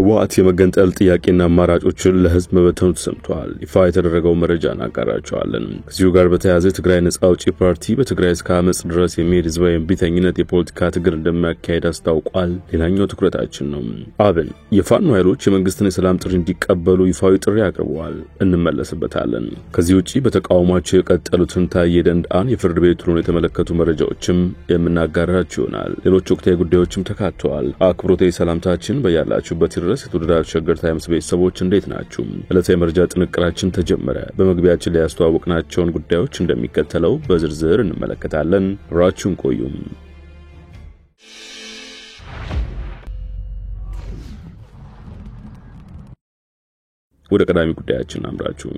ህወሓት የመገንጠል ጥያቄና አማራጮችን ለህዝብ መበተኑ ተሰምቷል። ይፋ የተደረገው መረጃ እናቀርባችኋለን። ከዚሁ ጋር በተያያዘ ትግራይ ነጻ አውጪ ፓርቲ በትግራይ እስከ አመጽ ድረስ የሚሄድ ህዝባዊ እምቢተኝነት የፖለቲካ ትግል እንደሚያካሄድ አስታውቋል። ሌላኛው ትኩረታችን ነው። አብን የፋኖ ኃይሎች የመንግስትን የሰላም ጥሪ እንዲቀበሉ ይፋዊ ጥሪ አቅርበዋል። እንመለስበታለን። ከዚህ ውጪ በተቃውሟቸው የቀጠሉትን ታዬ ደንደአን የፍርድ ቤት ውሎን የተመለከቱ መረጃዎችም የምናጋራችሁ ይሆናል። ሌሎች ወቅታዊ ጉዳዮችም ተካተዋል። አክብሮታዊ ሰላምታችን በያላችሁበት ድረስ የተወደዳችሁ ሸገር ታይምስ ቤተሰቦች እንዴት ናችሁ? ዕለታዊ መረጃ ጥንቅራችን ተጀመረ። በመግቢያችን ላይ ያስተዋወቅናቸውን ጉዳዮች እንደሚከተለው በዝርዝር እንመለከታለን። አብራችሁን ቆዩ። ወደ ቀዳሚ ጉዳያችን አምራችሁ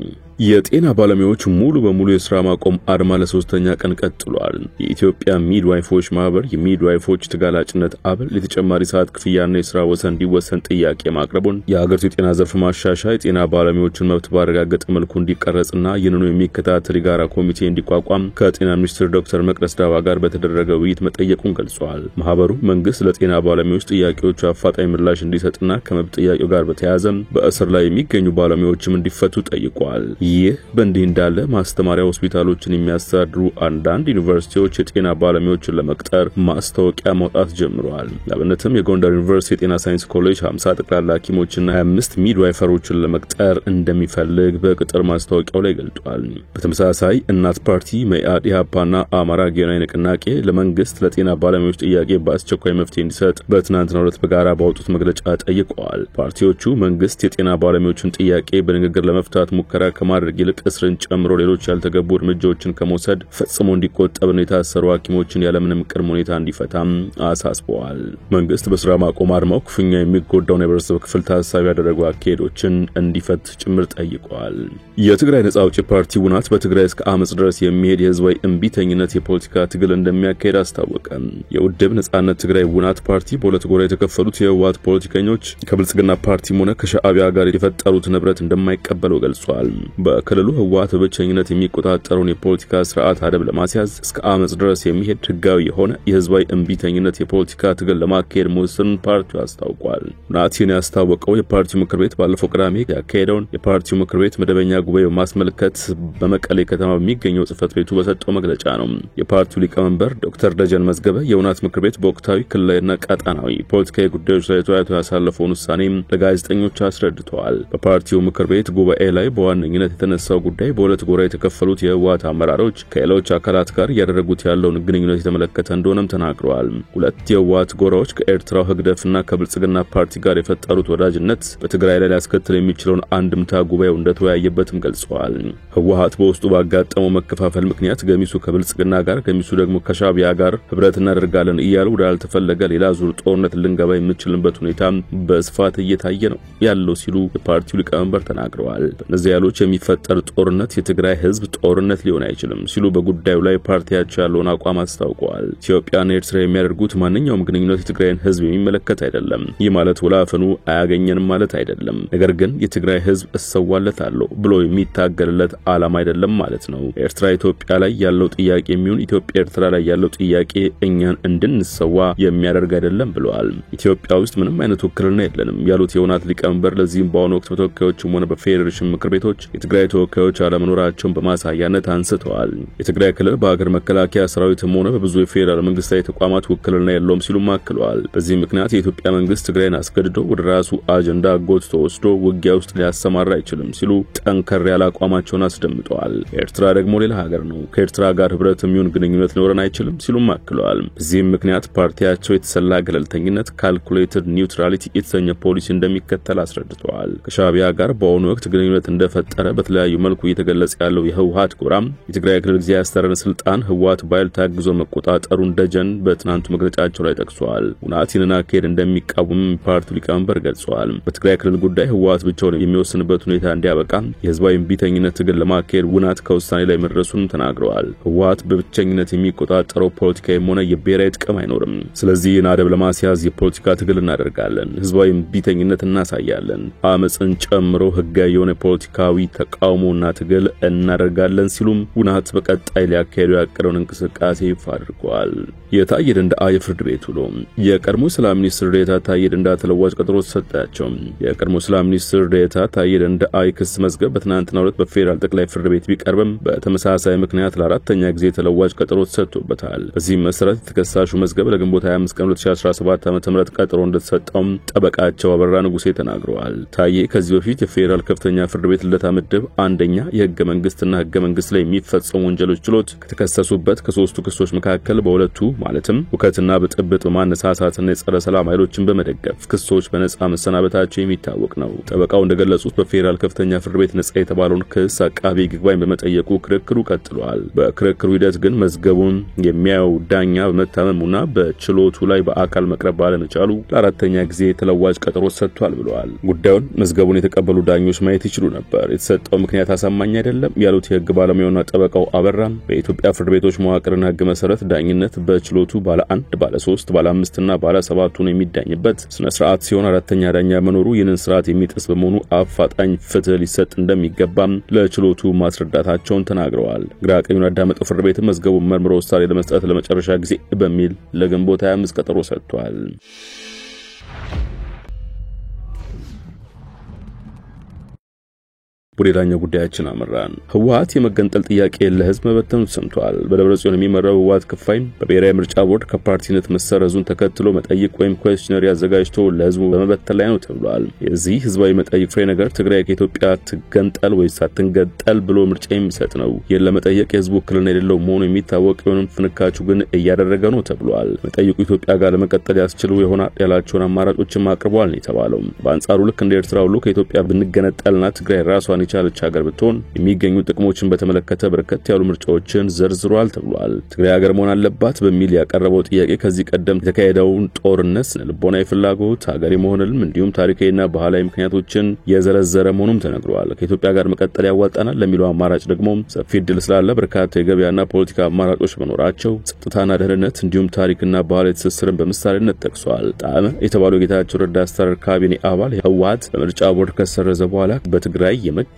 የጤና ባለሙያዎች ሙሉ በሙሉ የሥራ ማቆም አድማ ለሶስተኛ ቀን ቀጥሏል። የኢትዮጵያ ሚድዋይፎች ማህበር የሚድዋይፎች ተጋላጭነት አበል ለተጨማሪ ሰዓት ክፍያና የሥራ ወሰን እንዲወሰን ጥያቄ ማቅረቡን የሀገሪቱ የጤና ዘርፍ ማሻሻያ የጤና ባለሙያዎችን መብት ባረጋገጠ መልኩ እንዲቀረጽና ይህንኑ የሚከታተል የጋራ ኮሚቴ እንዲቋቋም ከጤና ሚኒስትር ዶክተር መቅደስ ዳባ ጋር በተደረገ ውይይት መጠየቁን ገልጿል። ማህበሩ መንግስት ለጤና ባለሙያዎች ጥያቄዎች አፋጣኝ ምላሽ እንዲሰጥና ከመብት ጥያቄው ጋር በተያያዘ በእስር ላይ የሚገኙ ባለሙያዎችም እንዲፈቱ ጠይቋል። ይህ በእንዲህ እንዳለ ማስተማሪያ ሆስፒታሎችን የሚያስተዳድሩ አንዳንድ ዩኒቨርሲቲዎች የጤና ባለሙያዎችን ለመቅጠር ማስታወቂያ ማውጣት ጀምረዋል። ለአብነትም የጎንደር ዩኒቨርሲቲ የጤና ሳይንስ ኮሌጅ 50 ጠቅላላ ሐኪሞችና 25 ሚድዋይፈሮችን ለመቅጠር እንደሚፈልግ በቅጥር ማስታወቂያው ላይ ገልጿል። በተመሳሳይ እናት ፓርቲ፣ መኢአድ፣ ኢህአፓና አማራ ጊዮናዊ ንቅናቄ ለመንግስት ለጤና ባለሙያዎች ጥያቄ በአስቸኳይ መፍትሄ እንዲሰጥ በትናንትናው ዕለት በጋራ ባወጡት መግለጫ ጠይቀዋል። ፓርቲዎቹ መንግስት የጤና ባለሙያዎችን ጥያቄ በንግግር ለመፍታት ሙከራ ከማድረግ ይልቅ እስርን ጨምሮ ሌሎች ያልተገቡ እርምጃዎችን ከመውሰድ ፈጽሞ እንዲቆጠብና የታሰሩ ሐኪሞችን ያለምንም ቅድመ ሁኔታ እንዲፈታም አሳስበዋል። መንግስት በስራ ማቆም አድማው ክፉኛ የሚጎዳውን የህብረተሰብ ክፍል ታሳቢ ያደረጉ አካሄዶችን እንዲፈት ጭምር ጠይቀዋል። የትግራይ ነጻ አውጪ ፓርቲ ውናት በትግራይ እስከ አመጽ ድረስ የሚሄድ የህዝባዊ እምቢተኝነት የፖለቲካ ትግል እንደሚያካሄድ አስታወቀ። የውድብ ነጻነት ትግራይ ውናት ፓርቲ በሁለት ጎራ የተከፈሉት የህወሓት ፖለቲከኞች ከብልጽግና ፓርቲም ሆነ ከሻዕቢያ ጋር የፈጠሩት ንብረት እንደማይቀበለው ገልጿል። በክልሉ ህወሓት በብቸኝነት የሚቆጣጠረውን የፖለቲካ ስርዓት አደብ ለማስያዝ እስከ አመጽ ድረስ የሚሄድ ህጋዊ የሆነ የህዝባዊ እምቢተኝነት የፖለቲካ ትግል ለማካሄድ መወሰኑን ፓርቲው አስታውቋል። ናቲን ያስታወቀው የፓርቲው ምክር ቤት ባለፈው ቅዳሜ ያካሄደውን የፓርቲው ምክር ቤት መደበኛ ጉባኤ በማስመልከት በመቀሌ ከተማ በሚገኘው ጽህፈት ቤቱ በሰጠው መግለጫ ነው። የፓርቲው ሊቀመንበር ዶክተር ደጀን መዝገበ የውናት ምክር ቤት በወቅታዊ ክልላዊና ቀጣናዊ ፖለቲካዊ ጉዳዮች ላይ ተወያይቶ ያሳለፈውን ውሳኔ ለጋዜጠኞች አስረድተዋል። በፓርቲው ምክር ቤት ጉባኤ ላይ በዋነኝነት የተነሳው ጉዳይ በሁለት ጎራ የተከፈሉት የህወሓት አመራሮች ከሌሎች አካላት ጋር ያደረጉት ያለውን ግንኙነት የተመለከተ እንደሆነም ተናግረዋል። ሁለት የህወሓት ጎራዎች ከኤርትራው ህግደፍና ከብልጽግና ፓርቲ ጋር የፈጠሩት ወዳጅነት በትግራይ ላይ ሊያስከትል የሚችለውን አንድምታ ጉባኤው እንደተወያየበትም ገልጸዋል። ህወሓት በውስጡ ባጋጠመው መከፋፈል ምክንያት ገሚሱ ከብልጽግና ጋር ገሚሱ ደግሞ ከሻዕቢያ ጋር ህብረት እናደርጋለን እያሉ ወዳልተፈለገ ሌላ ዙር ጦርነት ልንገባ የምንችልበት ሁኔታ በስፋት እየታየ ነው ያለው ሲሉ የፓርቲው ሊቀመንበር ተናግረዋል። በእነዚህ ያሎች የሚፈጠር ጦርነት የትግራይ ህዝብ ጦርነት ሊሆን አይችልም ሲሉ በጉዳዩ ላይ ፓርቲያቸው ያለውን አቋም አስታውቀዋል። ኢትዮጵያና ኤርትራ የሚያደርጉት ማንኛውም ግንኙነት የትግራይን ህዝብ የሚመለከት አይደለም። ይህ ማለት ወላፈኑ አያገኘንም ማለት አይደለም። ነገር ግን የትግራይ ህዝብ እሰዋለታለሁ ብሎ የሚታገልለት ዓላማ አይደለም ማለት ነው። ኤርትራ ኢትዮጵያ ላይ ያለው ጥያቄ የሚሆን ኢትዮጵያ ኤርትራ ላይ ያለው ጥያቄ እኛን እንድንሰዋ የሚያደርግ አይደለም ብለዋል። ኢትዮጵያ ውስጥ ምንም አይነት ውክልና የለንም ያሉት የውናት ሊቀመንበር ለዚህም በአሁኑ ወቅት በተወካዮችም ሆነ በፌዴሬሽን ምክር ቤቶች የትግራይ ተወካዮች አለመኖራቸውን በማሳያነት አንስተዋል። የትግራይ ክልል በሀገር መከላከያ ሰራዊትም ሆነ በብዙ የፌዴራል መንግስታዊ ተቋማት ውክልና የለውም ሲሉ አክለዋል። በዚህ ምክንያት የኢትዮጵያ መንግስት ትግራይን አስገድዶ ወደ ራሱ አጀንዳ ጎትቶ ወስዶ ውጊያ ውስጥ ሊያሰማራ አይችልም ሲሉ ጠንከር ያለ አቋማቸውን አስደምጠዋል። ኤርትራ ደግሞ ሌላ ሀገር ነው፣ ከኤርትራ ጋር ህብረት የሚሆን ግንኙነት ሊኖረን አይችልም ሲሉ አክለዋል። በዚህም ምክንያት ፓርቲያቸው የተሰላ ገለልተኝነት ካልኩሌትድ ኒውትራሊቲ የተሰኘ ፖሊሲ እንደሚከተል አስረድተዋል። ከሻዕቢያ ጋር በአሁኑ ወቅት ግንኙነት እንደፈጠረ በተለያዩ መልኩ እየተገለጸ ያለው የህወሓት ጎራም የትግራይ ክልል ጊዜያዊ አስተዳደር ስልጣን ህወሓት ባይል ታግዞ መቆጣጠሩን ደጀን በትናንቱ መግለጫቸው ላይ ጠቅሰዋል። ውናቲንና አካሄድ እንደሚቃወም ፓርቲው ሊቀመንበር ገልጸዋል። በትግራይ ክልል ጉዳይ ህወሓት ብቻውን የሚወስንበት ሁኔታ እንዲያበቃ የህዝባዊ እምቢተኝነት ትግል ለማካሄድ ውናት ከውሳኔ ላይ መድረሱን ተናግረዋል። ህወሓት በብቸኝነት የሚቆጣጠረው ፖለቲካዊም ሆነ የብሔራዊ ጥቅም አይኖርም። ስለዚህ አደብ ለማስያዝ የፖለቲካ ትግል እናደርጋለን፣ ህዝባዊ እምቢተኝነት እናሳያለን፣ አመጽን ጨምሮ ህጋዊ የሆነ ፖለቲካዊ ተቃውሞና ትግል እናደርጋለን ሲሉም ውናት በቀጣይ ሊያካሂዱ ያቀረውን እንቅስቃሴ ይፋ አድርገዋል። የታየ ደንደዓ የፍርድ ቤት ውሎ የቀድሞ ሰላም ሚኒስትር ዴኤታ ታየ ደንደዓ ተለዋጭ ቀጠሮ ተሰጣቸው። የቀድሞ ሰላም ሚኒስትር ዴኤታ ታየ ደንደዓ የክስ መዝገብ በትናንትናው ዕለት በፌዴራል ጠቅላይ ፍርድ ቤት ቢቀርብም በተመሳሳይ ምክንያት ለአራተኛ ጊዜ ተለዋጭ ቀጠሮ ተሰጥቶበታል። በዚህም መሰረት የተከሳሹ መዝገብ ለግንቦት 25 ቀን 2017 ዓ.ም ቀጠሮ እንደተሰጠው ጠበቃቸው አበራ ንጉሴ ተናግረዋል። ታየ ከዚህ በፊት የፌዴራል ከፍተኛ ፍርድ ቤት ልደታ ምድብ አንደኛ የህገ መንግስትና ህገ መንግስት ላይ የሚፈጸሙ ወንጀሎች ችሎት ከተከሰሱበት ከሶስቱ ክሶች መካከል በሁለቱ ማለትም ሁከትና ብጥብጥ በማነሳሳትና የጸረ ሰላም ኃይሎችን በመደገፍ ክሶች በነጻ መሰናበታቸው የሚታወቅ ነው። ጠበቃው እንደገለጹት በፌዴራል ከፍተኛ ፍርድ ቤት ነጻ የተባለውን ክስ አቃቢ ይግባኝ በመጠየቁ ክርክሩ ቀጥሏል። በክርክሩ ሂደት ግን መዝገቡን የሚያየው ዳኛ በመታመሙና በችሎቱ ላይ በአካል መቅረብ ባለመቻሉ ለአራተኛ ጊዜ ተለዋጭ ቀጠሮ ሰጥቷል ብለዋል። ጉዳዩን መዝገቡን የተቀበሉ ዳኞች ማየት ይችሉ ነበር። የተሰጠው ምክንያት አሳማኝ አይደለም ያሉት የህግ ባለሙያውና ጠበቃው አበራ በኢትዮጵያ ፍርድ ቤቶች መዋቅርና ህግ መሰረት ዳኝነት በችሎቱ ባለ 1 ባለ 3 ባለ 5 እና ባለ 7 ሆኖ የሚዳኝበት ስነ ስርዓት ሲሆን አራተኛ ዳኛ መኖሩ ይህንን ስርዓት የሚጥስ በመሆኑ አፋጣኝ ፍትህ ሊሰጥ እንደሚገባም ለችሎቱ ማስረዳታቸውን ተናግረዋል። ግራ ቀኙን ያዳመጠው ፍርድ ቤት መዝገቡን መርምሮ ውሳኔ ለመስጠት ለመጨረሻ ጊዜ በሚል ለግንቦት 25 ቀጠሮ ሰጥቷል። ወደዳኛ ጉዳያችን አመራን። ህወሓት የመገንጠል ጥያቄ ለህዝብ መበተኑ ሰምቷል። በደብረጽዮን የሚመራው ህወሓት ክፋይን በብሔራዊ ምርጫ ቦርድ ከፓርቲነት መሰረዙን ተከትሎ መጠይቅ ወይም ኩዌስቸነሪ አዘጋጅቶ ለህዝቡ በመበተን ላይ ነው ተብሏል። የዚህ ህዝባዊ መጠይቅ ፍሬ ነገር ትግራይ ከኢትዮጵያ ትገንጠል ወይስ አትገንጠል ብሎ ምርጫ የሚሰጥ ነው። ይህን ለመጠየቅ የህዝቡ ውክልና የሌለው መሆኑ የሚታወቅ ቢሆንም ፍንካቹ ግን እያደረገ ነው ተብሏል። መጠይቁ ኢትዮጵያ ጋር ለመቀጠል ያስችሉ ይሆናል ያላቸውን አማራጮችም አቅርቧል ነው የተባለው። በአንጻሩ ልክ እንደ ኤርትራ ሁሉ ከኢትዮጵያ ብንገነጠልና ትግራይ ራሷን የቻለች ሀገር ብትሆን የሚገኙ ጥቅሞችን በተመለከተ በርከት ያሉ ምርጫዎችን ዘርዝሯል ተብሏል። ትግራይ ሀገር መሆን አለባት በሚል ያቀረበው ጥያቄ ከዚህ ቀደም የተካሄደውን ጦርነት፣ ልቦናዊ ፍላጎት፣ ሀገር መሆንልም እንዲሁም ታሪካዊና ባህላዊ ምክንያቶችን የዘረዘረ መሆኑም ተነግሯል። ከኢትዮጵያ ጋር መቀጠል ያዋጣናል ለሚለው አማራጭ ደግሞ ሰፊ እድል ስላለ በርካታ የገበያና ፖለቲካ አማራጮች መኖራቸው ጸጥታና ደህንነት እንዲሁም ታሪክና ባህላዊ ትስስርን በምሳሌነት ጠቅሷል። ጣዕመ የተባለው ጌታቸው ረዳ አስተዳደር ካቢኔ አባል ህወሓት በምርጫ ቦርድ ከሰረዘ በኋላ በትግራይ የመገንጠል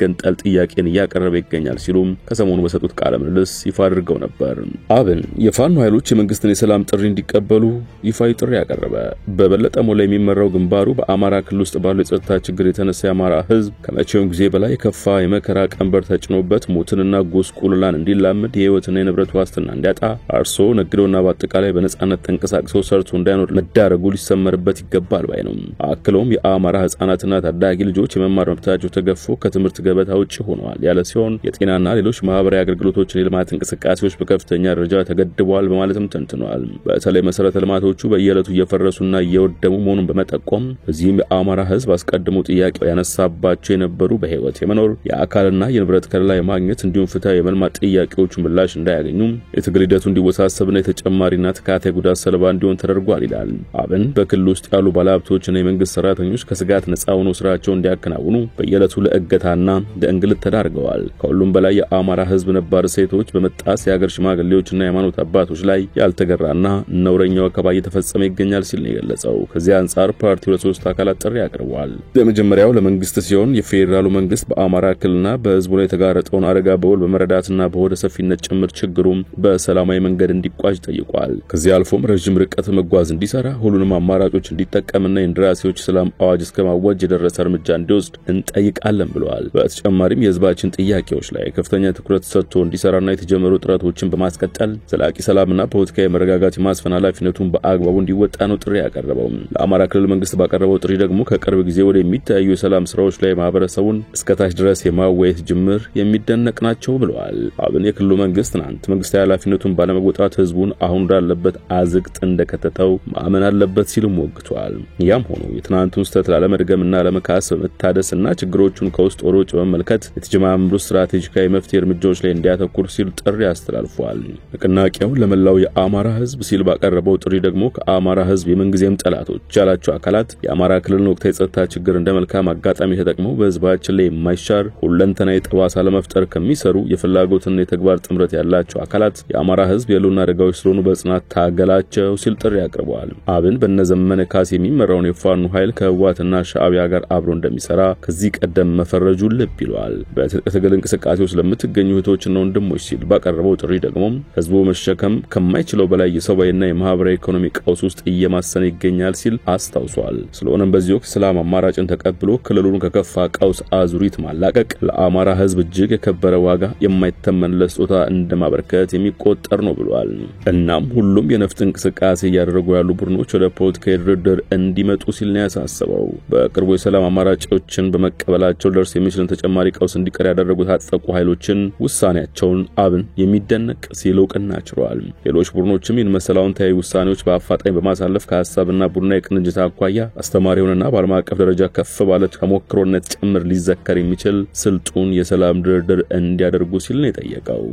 ጥያቄን እያቀረበ ይገኛል ሲሉም ከሰሞኑ በሰጡት ቃለ ምልልስ ይፋ አድርገው ነበር። አብን የፋኖ ኃይሎች የመንግስትን የሰላም ጥሪ እንዲቀበሉ ይፋዊ ጥሪ ያቀረበ። በበለጠ ሞላ የሚመራው ግንባሩ በአማራ ክልል ውስጥ ባለው የጸጥታ ችግር የተነሳ የአማራ ህዝብ ከመቼውም ጊዜ በላይ የከፋ የመከራ ቀንበር ተጭኖበት ሞትንና ጎስቁልላን እንዲላመድ የህይወትና የንብረት ዋስትና እንዲያጣ አርሶ ነግዶና በአጠቃላይ በነጻነት ተንቀሳቅሶ ሰርቶ እንዳይኖር መዳረጉ ሊሰመርበት ይገባል ባይ ነው። አክለውም የአማራ ህጻናትና ታዳጊ ልጆች የመማር መብታቸው ተገፎ ከትምህርት ገበታ ውጪ ሆነዋል ያለ ሲሆን የጤናና ሌሎች ማህበራዊ አገልግሎቶችን የልማት እንቅስቃሴዎች በከፍተኛ ደረጃ ተገድበዋል በማለትም ተንትነዋል። በተለይ መሰረተ ልማቶቹ በየዕለቱ እየፈረሱና እየወደሙ መሆኑን በመጠቆም በዚህም የአማራ ህዝብ አስቀድሞ ጥያቄው ያነሳባቸው የነበሩ በህይወት የመኖር የአካልና የንብረት ከለላ ማግኘት እንዲሁም ፍትሃዊ የመልማት ጥያቄዎቹ ምላሽ እንዳያገኙ የትግል ሂደቱ እንዲወሳሰብና የተጨማሪና ተካታይ ጉዳት ሰለባ እንዲሆን ተደርጓል ይላል። አብን በክልል ውስጥ ያሉ ባለሀብቶችና የመንግስት ሰራተኞች ከስጋት ነፃ ሆነው ስራቸውን እንዲያከናውኑ በየዕለቱ ለእገታና ለእንግልት ተዳርገዋል። ከሁሉም በላይ የአማራ ህዝብ ነባር ሴቶች በመጣስ የሀገር ሽማግሌዎችና የሃይማኖት አባቶች ላይ ያልተገራና ነውረኛው ወከባ እየተፈጸመ ይገኛል ሲል ነው የገለጸው። ከዚህ አንጻር ፓርቲው ለሶስት አካላት ጥሪ አቅርቧል። በመጀመሪያው ለመንግስት ሲሆን የፌዴራሉ መንግስት በአማራ ክልልና በህዝቡ ላይ የተጋረጠውን አደጋ በውል በመረዳትና በሆደ ሰፊነት ጭምር ችግሩም በሰላማዊ መንገድ እንዲቋጭ ጠይቋል። ከዚህ አልፎም ረጅም ርቀት መጓዝ እንዲሰራ ሁሉንም አማራጮች እንዲጠቀምና የእንደራሴዎች ሰላም አዋጅ እስከማወጅ የደረሰ እርምጃ እንዲወስድ እንጠይቃለን ብለዋል። በተጨማሪም የህዝባችን ጥያቄዎች ላይ ከፍተኛ ትኩረት ሰጥቶ እንዲሰራና የተጀመሩ ጥረቶችን በማስቀጠል ዘላቂ ሰላምና ፖለቲካዊ መረጋጋት የማስፈን ኃላፊነቱን በአግባቡ እንዲወጣ ነው ጥሪ ያቀረበው። ለአማራ ክልል መንግስት ባቀረበው ጥሪ ደግሞ ከቅርብ ጊዜ ወደ የሚታዩ የሰላም ስራዎች ላይ ማህበረሰቡን እስከታች ድረስ የማወያየት ጅምር የሚደነቅ ናቸው ብለዋል። አብን የክልሉ መንግስት ትናንት መንግስታዊ ኃላፊነቱን ባለመወጣት ህዝቡን አሁን እንዳለበት አዝቅጥ እንደከተተው ማመን አለበት ሲልም ወግቷል። ያም ሆኖ የትናንቱን ስህተት ላለመድገምና ለመካስ በመታደስና ችግሮቹን ከውስጥ ወደ ውጭ በመመልከት የተጀማመሩ ስትራቴጂካዊ መፍትሄ እርምጃዎች ላይ እንዲያተኩር ሲል ጥሪ አስተላልፏል። ንቅናቄው ለመላው የአማራ ህዝብ ሲል ባቀረበው ጥሪ ደግሞ ከአማራ ህዝብ የመንግዜም ጠላቶች ያላቸው አካላት የአማራ ክልል ወቅታዊ የጸጥታ ችግር እንደ መልካም አጋጣሚ ተጠቅመው በህዝባችን ላይ የማይሻር ሁለንተናዊ ጠባሳ ለመፍጠር ከሚሰሩ የፍላጎትና የተግባር ጥምረት ያላቸው አካላት የአማራ ህዝብ የሉና አደጋዎች ስለሆኑ በጽናት ታገላቸው ሲል ጥሪ አቅርበዋል። አብን በነዘመነ ካሴ የሚመራውን የፋኖ ኃይል ከህወሓትና ሻዕቢያ ጋር አብሮ እንደሚሰራ ከዚህ ቀደም መፈረጁ ልብ ይሏል። በትጥቅ ትግል እንቅስቃሴ ውስጥ ለምትገኙ እህቶችና ወንድሞች ሲል ባቀረበው ጥሪ ደግሞ ህዝቡ መሸከም ከማይችለው በላይ የሰብአዊና የማህበራዊ ኢኮኖሚ ቀውስ ውስጥ እየማሰነ ይገኛል ሲል አስታውሷል። ስለሆነም በዚህ ወቅት ሰላም አማራጭን ተቀብሎ ክልሉን ከከፋ ቀውስ አዙሪት ማላቀቅ ለአማራ ህዝብ እጅግ የከበረ ዋጋ የማይተመን ለስጦታ እንደማበርከት የሚቆጠር ነው ብሏል። እናም ሁሉም የነፍጥ እንቅስቃሴ ያደረጉ ያሉ ቡድኖች ወደ ፖለቲካዊ ድርድር እንዲመጡ ሲል ነው ያሳሰበው። በቅርቡ የሰላም አማራጮችን በመቀበላቸው ደርስ የሚችልን ተጨማሪ ቀውስ እንዲቀር ያደረጉት አጥፈቁ ኃይሎችን ውሳኔያቸውን አብን የሚደነቅ ሲል እውቅና ችሯል። ሌሎች ቡድኖችም ይህን መሰላውን ታያይ ውሳኔዎች በአፋጣኝ በማሳለፍ ከሐሳብና ቡድናዊ ቅንጅት አኳያ አስተማሪውንና በዓለም አቀፍ ደረጃ ከፍ ባለ ተሞክሮነት ጭምር ሊዘከር የሚችል ስልጡን የሰላም ድርድር እንዲያደርጉ ሲል ነው የጠየቀው።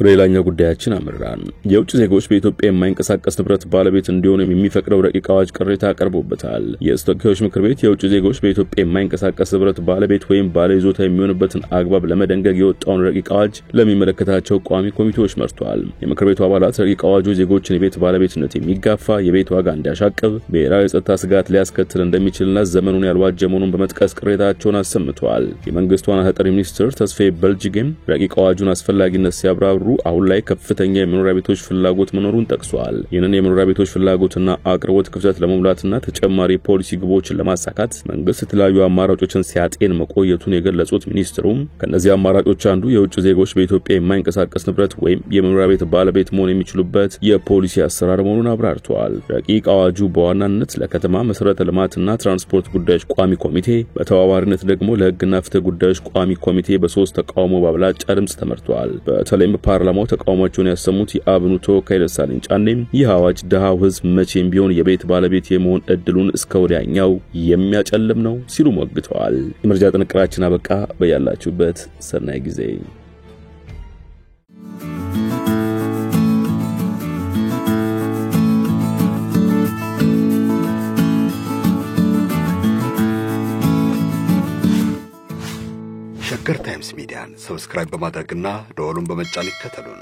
ሌላኛው ጉዳያችን አመራን የውጭ ዜጎች በኢትዮጵያ የማይንቀሳቀስ ንብረት ባለቤት እንዲሆኑ የሚፈቅደው ረቂቅ አዋጅ ቅሬታ አቀርቦበታል። የተወካዮች ምክር ቤት የውጭ ዜጎች በኢትዮጵያ የማይንቀሳቀስ ንብረት ባለቤት ወይም ባለይዞታ የሚሆንበትን አግባብ ለመደንገግ የወጣውን ረቂቅ አዋጅ ለሚመለከታቸው ቋሚ ኮሚቴዎች መርቷል። የምክር ቤቱ አባላት ረቂቅ አዋጁ ዜጎችን የቤት ባለቤትነት የሚጋፋ የቤት ዋጋ እንዲያሻቅብ ብሔራዊ የጸጥታ ስጋት ሊያስከትል እንደሚችልና ዘመኑን ያልዋጀ መሆኑን በመጥቀስ ቅሬታቸውን አሰምተዋል። የመንግስቱ ዋና ተጠሪ ሚኒስትር ተስፋዬ በልጅጌም ረቂቅ አዋጁን አስፈላጊነት ሲያብራሩ አሁን ላይ ከፍተኛ የመኖሪያ ቤቶች ፍላጎት መኖሩን ጠቅሷል። ይህንን የመኖሪያ ቤቶች ፍላጎትና አቅርቦት ክፍተት ለመሙላትና ተጨማሪ ፖሊሲ ግቦችን ለማሳካት መንግስት የተለያዩ አማራጮችን ሲያጤን መቆየቱን የገለጹት ሚኒስትሩም ከነዚህ አማራጮች አንዱ የውጭ ዜጎች በኢትዮጵያ የማይንቀሳቀስ ንብረት ወይም የመኖሪያ ቤት ባለቤት መሆን የሚችሉበት የፖሊሲ አሰራር መሆኑን አብራርተዋል። ረቂቅ አዋጁ በዋናነት ለከተማ መሰረተ ልማትና ትራንስፖርት ጉዳዮች ቋሚ ኮሚቴ፣ በተባባሪነት ደግሞ ለህግና ፍትህ ጉዳዮች ቋሚ ኮሚቴ በ3 ተቃውሞ ባብላጫ ድምጽ ተመርቷል። በተለይም ፓርላማው ተቃውሟቸውን ያሰሙት የአብኑ ተወካይ ደሳለኝ ጫኔም ይህ አዋጅ ደሃው ህዝብ መቼም ቢሆን የቤት ባለቤት የመሆን እድሉን እስከ ወዲያኛው የሚያጨልም ነው ሲሉ ሞግተዋል። የመረጃ ጥንቅራችን አበቃ። በያላችሁበት ሰናይ ጊዜ። ሸገር ታይምስ ሚዲያን ሰብስክራይብ በማድረግና ደወሉን በመጫን ይከተሉን።